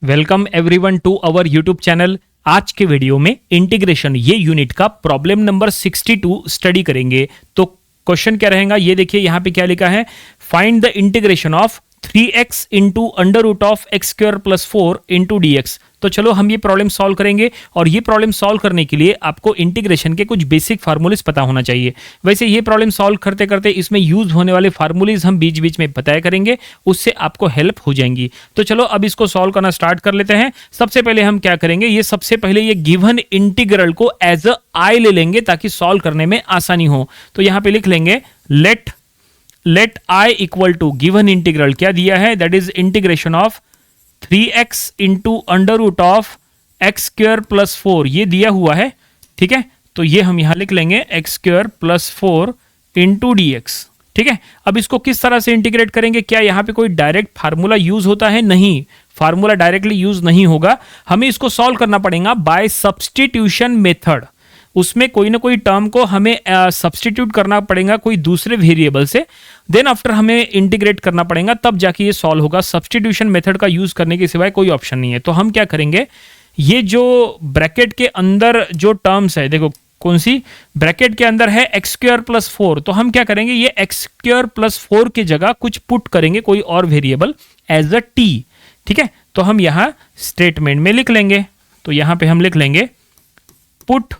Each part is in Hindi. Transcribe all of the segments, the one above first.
Welcome everyone to our YouTube channel. आज के वीडियो में इंटीग्रेशन ये यूनिट का प्रॉब्लम नंबर 62 स्टडी करेंगे। तो क्वेश्चन क्या रहेगा ये देखिए, यहां पे क्या लिखा है, find the integration of 3x into under root of x square plus 4 into d x. तो चलो हम ये प्रॉब्लम सॉल्व करेंगे, और ये प्रॉब्लम सॉल्व करने के लिए आपको इंटीग्रेशन के कुछ बेसिक फार्मूलेस पता होना चाहिए। वैसे ये प्रॉब्लम सॉल्व करते करते इसमें यूज होने वाले फार्मूलेस हम बीच बीच में बताया करेंगे, उससे आपको हेल्प हो जाएंगी। तो चलो अब इसको सॉल्व करना स्टार्ट कर लेते हैं। सबसे पहले हम क्या करेंगे, ये सबसे पहले ये गिवन इंटीग्रल को एज अ आई ले लेंगे ताकि सॉल्व करने में आसानी हो। तो यहां पर लिख लेंगे let I equal to given integral क्या दिया है, that is integration of 3x into under root of x square plus 4, ये दिया हुआ है। ठीक है, तो ये हम यहां लिख लेंगे x square plus 4 into d x. ठीक है, अब इसको किस तरह से इंटीग्रेट करेंगे, क्या यहां पे कोई डायरेक्ट फार्मूला यूज होता है? नहीं, फार्मूला डायरेक्टली यूज नहीं होगा। हमें इसको सॉल्व करना पड़ेगा बाय सब्स्टिट्यूशन मेथड। उसमें कोई ना कोई टर्म को हमें सब्स्टिट्यूट करना पड़ेगा कोई दूसरे वेरिएबल से, देन आफ्टर हमें इंटीग्रेट करना पड़ेगा, तब जाके ये सॉल्व होगा। सब्स्टिट्यूशन मेथड का यूज करने के सिवाय कोई ऑप्शन नहीं है। तो हम क्या करेंगे, ये जो ब्रैकेट के अंदर जो टर्म्स है, देखो कौन सी ब्रैकेट के अंदर है एक्स स्क्वायर प्लस 4, तो हम क्या करेंगे, ये एक्स स्क्वायर प्लस 4 की जगह कुछ पुट करेंगे, कोई और वेरिएबल एज अ टी। ठीक है, तो हम यहां स्टेटमेंट में लिख लेंगे, तो यहां पे हम लिख लेंगे put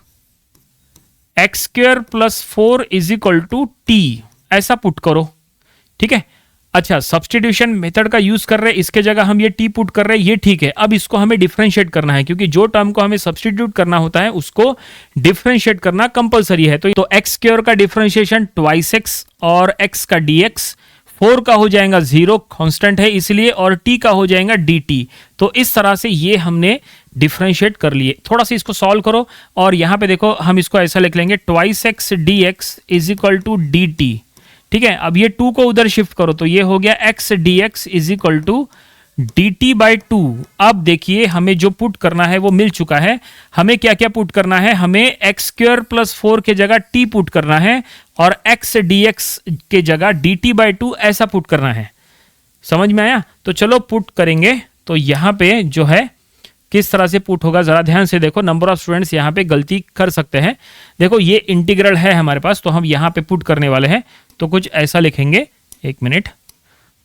x square plus 4 is equal to t, ऐसा पुट करो। ठीक है, अच्छा सब्स्टिट्यूशन मेथड का यूज कर रहे हैं, इसके जगह हम ये टी पुट कर रहे हैं, ये ठीक है। अब इसको हमें डिफरेंशिएट करना है, क्योंकि जो टर्म को हमें सब्स्टिट्यूट करना होता है उसको डिफरेंशिएट करना कंपलसरी है। तो एक्स स्क्वायर का डिफरेंशिएशन ट्वाइस एक्स, और एक्स का डी एक्स, 4 का हो जाएगा 0 कांस्टेंट है इसलिए, और t का हो जाएगा dt। तो इस तरह से ये हमने डिफरेंशिएट कर लिए। थोड़ा सा इसको सॉल्व करो, और यहां पे देखो हम इसको ऐसा लिख लेंगे twice x d x is equal to d t. ठीक है, अब ये 2 को उधर शिफ्ट करो, तो ये हो गया x d x is equal to d t by 2। अब देखिए हमें जो पुट करना है वो मिल चुका है। हमें क्या क्या पुट करना है, हमें एक्स स्क्वायर प्लस 4 के जगह टी पुट करना है, और एक्स डी एक्स के जगह डी टी बाई 2 ऐसा पुट करना है। समझ में आया? तो चलो पुट करेंगे। तो यहां पे जो है किस तरह से पुट होगा जरा ध्यान से देखो। नंबर ऑफ स्टूडेंट्स यहां पे गलती कर सकते हैं। देखो ये इंटीग्रल है हमारे पास, तो हम यहां पे पुट करने वाले हैं, तो कुछ ऐसा लिखेंगे, एक मिनट।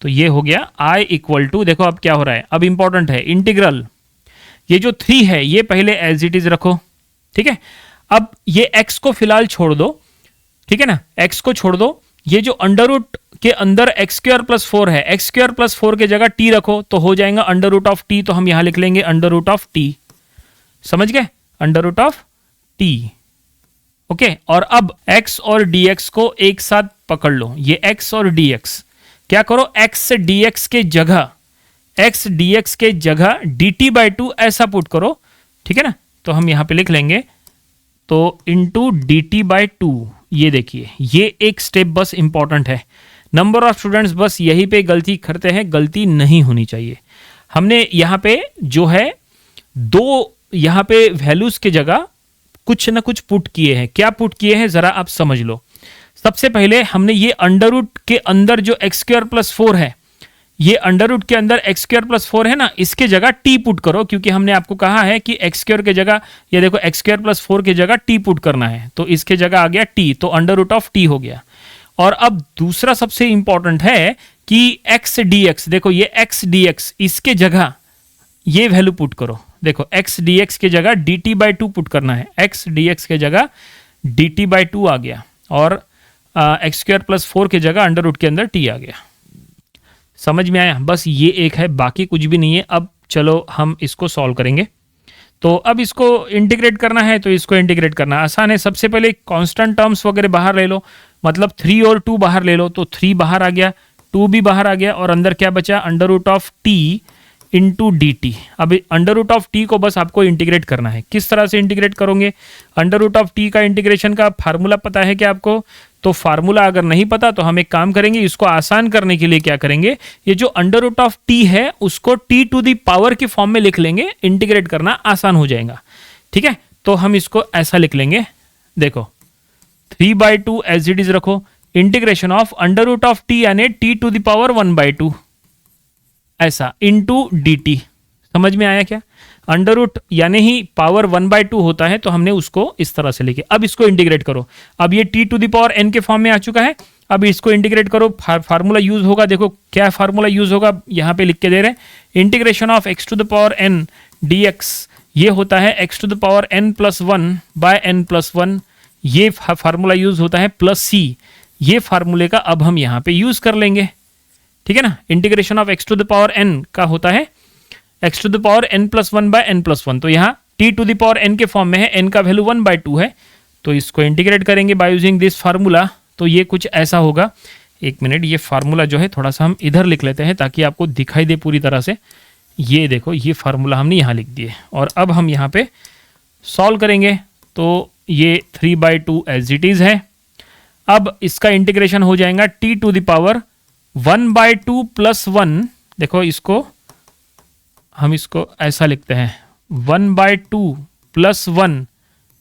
तो ये हो गया i इक्वल टू, देखो अब क्या हो रहा है, अब इंपॉर्टेंट है इंटीग्रल, ये जो 3 है ये पहले एज इट इज रखो। ठीक है, अब ये x को फिलहाल छोड़ दो, ठीक है ना, x को छोड़ दो। ये जो अंडर रूट के अंदर एक्स स्क्वायर प्लस 4 है, एक्स स्क्वायर प्लस 4 के जगह t रखो, तो हो जाएगा अंडर रूट ऑफ टी। तो हम यहां लिख लेंगे अंडर रूट ऑफ टी, समझ गए, under root of t. Okay, और अब x और dx को एक साथ पकड़ लो, ये x और dx क्या करो, x dx के जगह dt बाई 2 ऐसा पुट करो। ठीक है ना, तो हम यहां पे लिख लेंगे तो इंटू dt बाई 2। ये देखिए ये एक स्टेप बस इंपॉर्टेंट है। नंबर ऑफ स्टूडेंट्स बस यहीं पे गलती करते हैं, गलती नहीं होनी चाहिए। हमने यहां पे जो है 2 यहां पे वैल्यूज के जगह कुछ ना कुछ पुट किए हैं। क्या पुट किए हैं जरा आप समझ लो। सबसे पहले हमने ये अंडर रूट के अंदर जो एक्स स्क्वायर प्लस 4 है, ये अंडर रूट के अंदर एक्स स्क्वायर प्लस 4 है ना, इसके जगह टी पुट करो, क्योंकि हमने आपको कहा है कि एक्स स्क्वायर के जगह, ये देखो एक्स स्क्वायर प्लस 4 की जगह टी पुट करना है, तो इसके जगह आ गया टी, तो अंडर रूट ऑफ टी हो गया। और अब दूसरा सबसे इंपॉर्टेंट है कि एक्स डी एक्स, देखो ये एक्स डी एक्स, इसके जगह ये वैल्यू पुट करो। देखो एक्स डी एक्स के जगह डी टी बाई 2 पुट करना है, एक्स डी एक्स के जगह डी टी बाई 2 आ गया, और एक्स स्क्वायर प्लस 4 की जगह अंडर रूट के अंदर टी आ गया। समझ में आया? बस ये एक है, बाकी कुछ भी नहीं है। अब चलो हम इसको सॉल्व करेंगे। तो अब इसको इंटीग्रेट करना है, तो इसको इंटीग्रेट करना आसान है। सबसे पहले कांस्टेंट टर्म्स वगैरह बाहर ले लो, मतलब 3 और 2 बाहर ले लो, तो 3 बाहर आ गया, 2 भी बाहर आ गया, और अंदर क्या बचा, under root of t into d t. अब अंडर रूट ऑफ टी को बस आपको इंटीग्रेट करना है। किस तरह से इंटीग्रेट करोगे, अंडर रूट ऑफ टी का इंटीग्रेशन का फार्मूला पता है क्या आपको? तो फार्मूला अगर नहीं पता तो हम एक काम करेंगे, इसको आसान करने के लिए क्या करेंगे, ये जो अंडर रूट ऑफ टी है उसको टी टू दी पावर की फॉर्म में लिख लेंगे, इंटीग्रेट करना आसान हो जाएगा। ठीक है, तो हम इसको ऐसा लिख लेंगे, देखो 3 बाई 2 एज इट इज रखो, integration of under root of T यानी T to the power 1 by 2 ऐसा इंटू डी टी। समझ में आया क्या? अंडर रूट यानी ही पावर 1/2 होता है, तो हमने उसको इस तरह से लेके अब इसको इंटीग्रेट करो। अब ये t to the power n के फॉर्म में आ चुका है। अब इसको इंटीग्रेट करो, फार्मूला यूज होगा। देखो क्या फार्मूला यूज होगा, यहाँ पे लिख के दे रहे हैं। Integration of x to the power n dx, ये होता है x to the power n+1 by n+1, ये फार्मूला यूज होता है, प्लस c, ये फार्मूले का अब हम यहाँ पे यूज कर लेंगे। ठीक है ना। Integration of x to the power n का होता है x to the power n+1 by n+1, तो यहाँ t to the power n के फॉर्म में है, n का वैल्यू 1/2 है, तो इसको इंटीग्रेट करेंगे बाय यूजिंग दिस फार्मूला, तो ये कुछ ऐसा होगा। एक मिनट, ये फार्मूला जो है थोड़ा सा हम इधर लिख लेते हैं ताकि आपको दिखाई दे पूरी तरह से। ये देखो, ये फार्मूला हमने यहाँ लिख दिए और अब हम यहाँ पे सॉल्व करेंगे, तो ये 3/2 एज इट इज है। अब इसका इंटीग्रेशन हो जाएगा t टू द पावर 1/2 + 1, देखो इसको हम इसको ऐसा लिखते हैं, 1/2 + 1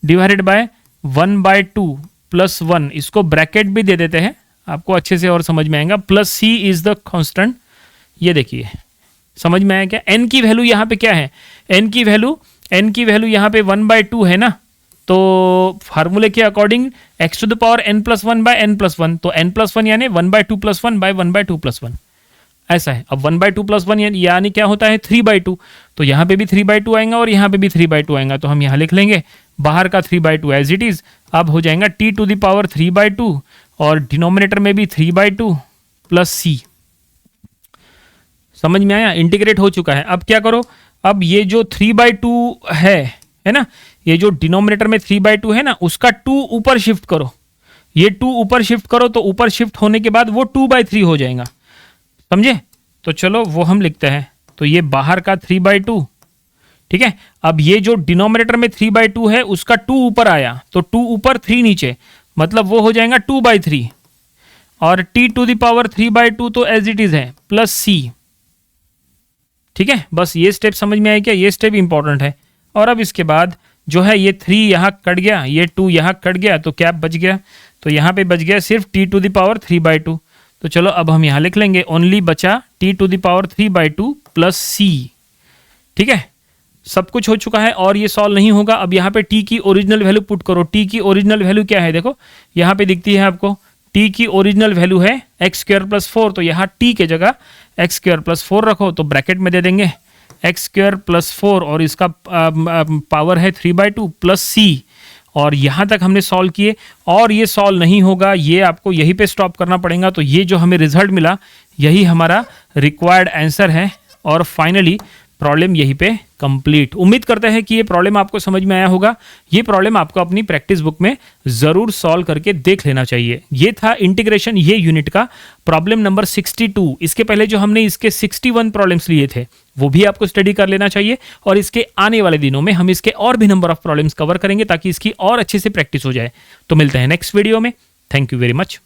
डिवाइडेड बाय 1/2 + 1, इसको ब्रैकेट भी दे देते हैं, आपको अच्छे से और समझ में आएगा। Plus c is the constant, ये देखिए समझ में आया क्या? n की वैल्यू यहाँ पे क्या है, n की वैल्यू यहाँ पे 1/2 है ना, तो फार्मूले के according x to the power n+1 by n+1, तो n+1 यानी 1/2 + 1 बाय 1/2 + 1, ऐसा है। अब 1/2 + 1 यानी क्या होता है, 3/2, तो यहाँ पे भी 3/2 आएगा और यहाँ पे भी 3/2 आएगा, तो हम यहाँ लिख लेंगे बाहर का 3/2 एज इट इज। अब हो जाएगा t टू द पावर 3/2 और डिनोमिनेटर में भी 3/2 प्लस c। समझ में आया? इंटीग्रेट हो चुका है। अब क्या करो, अब ये जो 3/2 है ना, ये जो डिनोमिनेटर में 3/2 है ना, उसका 2 ऊपर शिफ्ट करो, ये 2 ऊपर शिफ्ट करो, तो ऊपर शिफ्ट होने के बाद वो 2/3 हो जाएगा, समझे? तो चलो वो हम लिखते हैं, तो ये बाहर का 3/2, ठीक है। अब ये जो डिनोमिनेटर में 3/2 है उसका 2 ऊपर आया, तो 2 ऊपर 3 नीचे, मतलब वो हो जाएगा 2/3, और t टू द पावर 3/2 तो एज इट इज है, प्लस c। ठीक है, बस ये स्टेप समझ में आया क्या? ये स्टेप इंपॉर्टेंट है। और अब इसके बाद जो है ये 3 यहाँ कट गया, ये 2 यहाँ कट गया, तो क्या बच गया, तो यहाँ पे बच गया सिर्फ t टू द पावर 3/2। तो चलो अब हम यहाँ लिख लेंगे, ओनली बचा t to the power 3/2 plus c। ठीक है, सब कुछ हो चुका है और ये सॉल्व नहीं होगा। अब यहाँ पे t की ओरिजिनल वैल्यू पुट करो। t की ओरिजिनल वैल्यू क्या है, देखो यहाँ पे दिखती है आपको, t की ओरिजिनल वैल्यू है x² + 4, तो यहाँ t के जगह x² + 4 रखो, तो ब्रैकेट में दे देंगे x² + 4 और इसका पावर है 3/2 प्लस c। और यहाँ तक हमने सॉल्व किए और ये सॉल्व नहीं होगा, ये आपको यहीं पे स्टॉप करना पड़ेगा। तो ये जो हमें रिजल्ट मिला यही हमारा रिक्वायर्ड आंसर है और फाइनली प्रॉब्लम यहीं पे कंप्लीट। उम्मीद करते हैं कि ये प्रॉब्लम आपको समझ में आया होगा। ये प्रॉब्लम आपको अपनी प्रैक्टिस बुक में जरूर सॉल्व करके देख लेना चाहिए। ये था इंटीग्रेशन ये यूनिट का प्रॉब्लम नंबर 62। इसके पहले जो हमने इसके 61 प्रॉब्लम्स लिए थे वो भी आपको स्टडी कर लेना चाहिए और इसके आने वाले दिनों में हम इसके और भी नंबर ऑफ प्रॉब्लम्स कवर करेंगे ताकि इसकी और अच्छे से प्रैक्टिस हो जाए। तो मिलते हैं नेक्स्ट वीडियो में। Thank you very much.